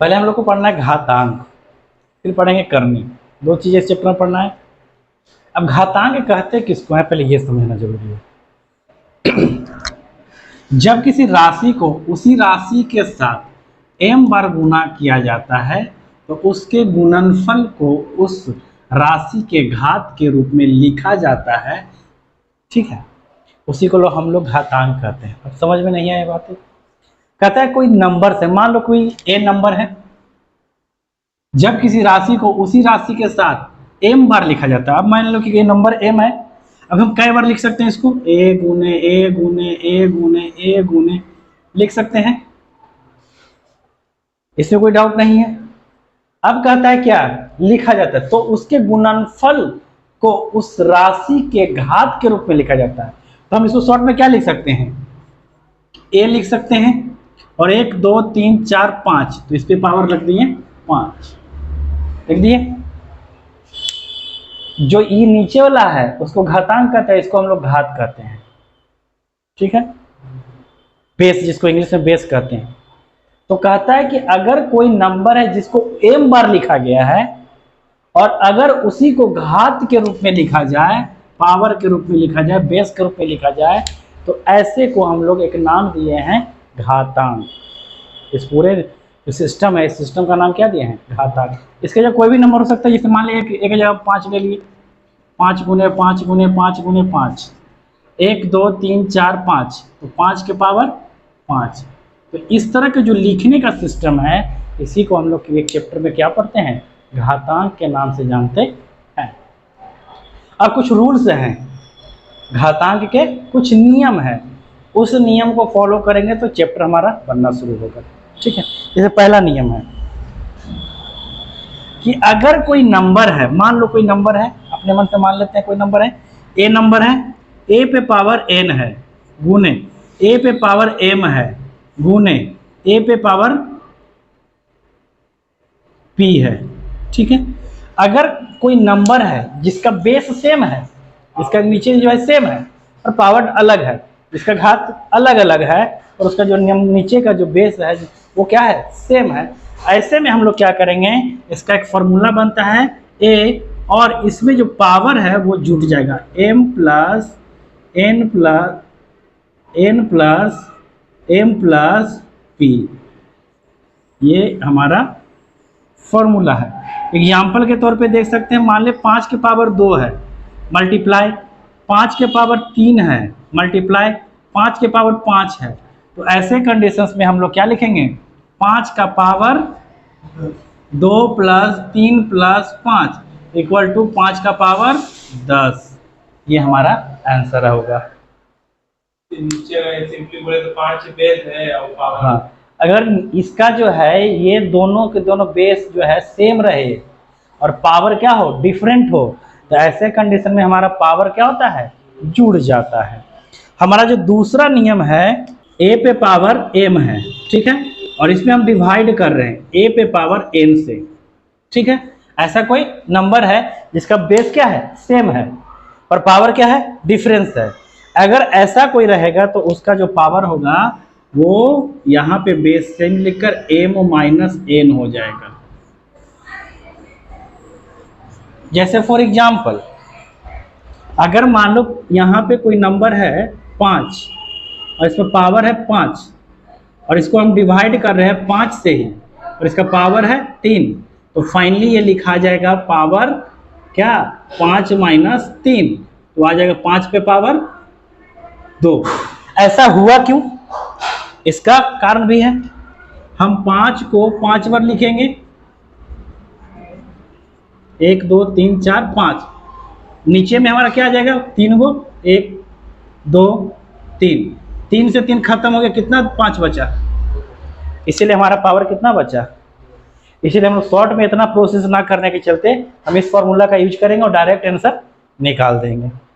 पहले हम लोग को पढ़ना है घातांक, फिर पढ़ेंगे करनी। दो चीज़ें इस चैप्टर में पढ़ना है। अब घातांक कहते किसको है, पहले ये समझना जरूरी है। जब किसी राशि को उसी राशि के साथ m बार गुना किया जाता है तो उसके गुणनफल को उस राशि के घात के रूप में लिखा जाता है। ठीक है, उसी को हम लोग घातांक कहते हैं। अब समझ में नहीं आए बातें। कहता है कोई नंबर से, मान लो कोई a नंबर है, जब किसी राशि को उसी राशि के साथ m बार लिखा जाता है। अब मान लो कि ये नंबर m है, अब हम कई बार लिख सकते हैं इसको, a गुने a गुने a गुने a गुने लिख सकते हैं, इसमें कोई डाउट नहीं है। अब कहता है क्या लिखा जाता है, तो उसके गुणनफल को उस राशि के घात के रूप में लिखा जाता है। तो हम इसको शॉर्ट में क्या लिख सकते हैं, a लिख सकते हैं, और 1 2 3 4 5, तो इस पे पावर रख दिए 5 लिख दिए। जो ई नीचे वाला है उसको घातांक कहते हैं, इसको हम लोग घात कहते हैं। ठीक है, बेस, जिसको इंग्लिश में बेस कहते हैं। तो कहता है कि अगर कोई नंबर है जिसको m बार लिखा गया है और अगर उसी को घात के रूप में लिखा जाए, पावर के रूप में लिखा जाए, बेस के रूप में लिखा जाए, तो ऐसे को हम लोग एक नाम दिए हैं घातांक। इस पूरे जो सिस्टम है, इस सिस्टम का नाम क्या दिए हैं, घातांक। इसके जगह कोई भी नंबर हो सकता है, जैसे मान लीजिए एक जगह 5 ले लिए, 5 गुने 5 गुने 5 गुने 5, 1 2 3 4 5, तो 5 के पावर 5। तो इस तरह के जो लिखने का सिस्टम है, इसी को हम लोग एक चैप्टर में क्या पढ़ते हैं, घातांक के नाम से जानते हैं। अब कुछ रूल्स हैं घातांक के, कुछ नियम है, उस नियम को फॉलो करेंगे तो चैप्टर हमारा बनना शुरू होगा। ठीक है, जैसे पहला नियम है कि अगर कोई नंबर है, मान लो कोई नंबर है, अपने मन से मान लेते हैं कोई नंबर है, a नंबर है, a पे पावर n है, गुने a पे पावर m है, गुने a पे पावर p है। ठीक है, अगर कोई नंबर है जिसका बेस सेम है, इसका नीचे जो है सेम है और पावर अलग है, इसका घात अलग अलग है, और उसका जो नीचे का जो बेस है वो क्या है, सेम है, ऐसे में हम लोग क्या करेंगे, इसका एक फॉर्मूला बनता है a, और इसमें जो पावर है वो जुट जाएगा, m plus n plus m plus p। ये हमारा फॉर्मूला है। एग्जाम्पल के तौर पे देख सकते हैं, मान ले 5 के पावर 2 है, मल्टीप्लाई 5 के पावर 3 है, मल्टीप्लाई 5 के पावर 5 है। तो ऐसे कंडीशंस में हम लोग क्या लिखेंगे, 5 का power 2 plus 3 plus 5 equal to 5 का पावर 10। ये हमारा आंसर होगा। नीचे सिंपली बोले तो 5 बेस है और पावर। हाँ, अगर इसका जो है ये दोनों के दोनों बेस जो है सेम रहे और पावर क्या हो, डिफरेंट हो, तो ऐसे कंडीशन में हमारा पावर क्या होता है, जुड़ जाता है। हमारा जो दूसरा नियम है, a पे पावर m है, ठीक है, और इसमें हम डिवाइड कर रहे हैं a पे पावर n से। ठीक है, ऐसा कोई नंबर है जिसका बेस क्या है, सेम है, और पावर क्या है, डिफरेंस है। अगर ऐसा कोई रहेगा तो उसका जो पावर होगा वो यहाँ पे बेस सेम लिखकर m माइनस n हो जाएगा। जैसे फॉर एग्जाम्पल, अगर मान लो यहाँ पे कोई नंबर है 5 और इसमें पावर है 5 और इसको हम डिवाइड कर रहे हैं 5 से ही, और इसका पावर है 3, तो फाइनली ये लिखा जाएगा पावर क्या, 5 माइनस 3, तो आ जाएगा 5 पे पावर 2। ऐसा हुआ क्यों, इसका कारण भी है। हम 5 को 5 बार लिखेंगे, 1 2 3 4 5, नीचे में हमारा क्या आ जाएगा, 3 गो, 1 2 3, 3 से 3 खत्म हो गया, कितना 5 बचा, इसीलिए हमारा पावर कितना बचा। इसीलिए हम लोग शॉर्ट में इतना प्रोसेस ना करने के चलते हम इस फॉर्मूला का यूज करेंगे और डायरेक्ट आंसर निकाल देंगे।